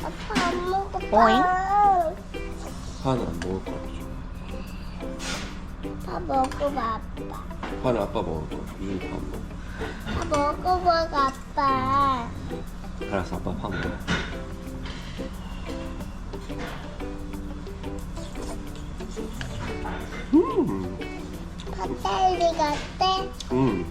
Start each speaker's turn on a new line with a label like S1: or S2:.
S1: 아빠 안 먹어.
S2: 오잉?
S1: 파는 안 먹을 것 같아.
S2: 다 먹어봐 아빠.
S1: 파는 아빠 먹을 거야. 유준이 파안 먹어.
S2: 다 먹어봐 아빠.
S1: 알았어, 아빠 파 먹어.
S2: 팥달리 같대?
S1: 음.